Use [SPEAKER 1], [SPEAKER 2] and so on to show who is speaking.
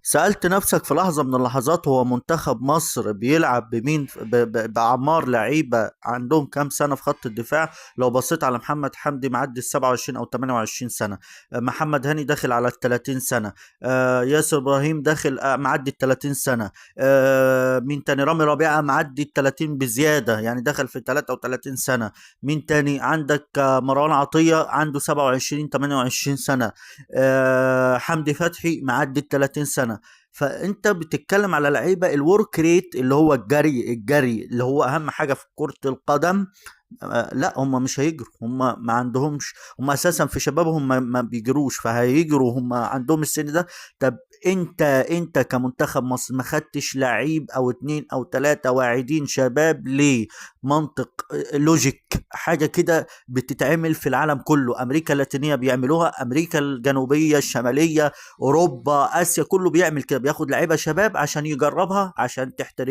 [SPEAKER 1] سألت نفسك في لحظة من اللحظات هو منتخب مصر بيلعب بمين، بأعمار لعيبة عندهم كام سنة في خط الدفاع؟ لو بصيت على محمد حمدي معدي ال 27 أو 28 سنة، محمد هاني داخل على ال 30 سنة، ياسر إبراهيم داخل معدي ال 30 سنة، مين تاني؟ رامي ربيعة معدي ال 30 بزيادة، يعني دخل في 33 سنة. مين تاني عندك؟ مروان عطية عنده 27 28 سنة، حمدي فتحي معدي ال 30 سنة. فانت بتتكلم على لعيبه الورك ريت اللي هو الجري اللي هو اهم حاجه في كره القدم. لا هم مش هيجروا، هم ما عندهمش، هم اساسا في شبابهم ما بيجروش، فهيجروا هم عندهم السن ده؟ طب انت كمنتخب مصر ما خدتش لعيب او اتنين او تلاتة واعدين شباب ليه؟ منطق، لوجيك، حاجة كده بتتعمل في العالم كله. امريكا اللاتينية بيعملوها، امريكا الجنوبية الشمالية، اوروبا، اسيا، كله بيعمل كده، بياخد لعيبة شباب عشان يجربها عشان تحترف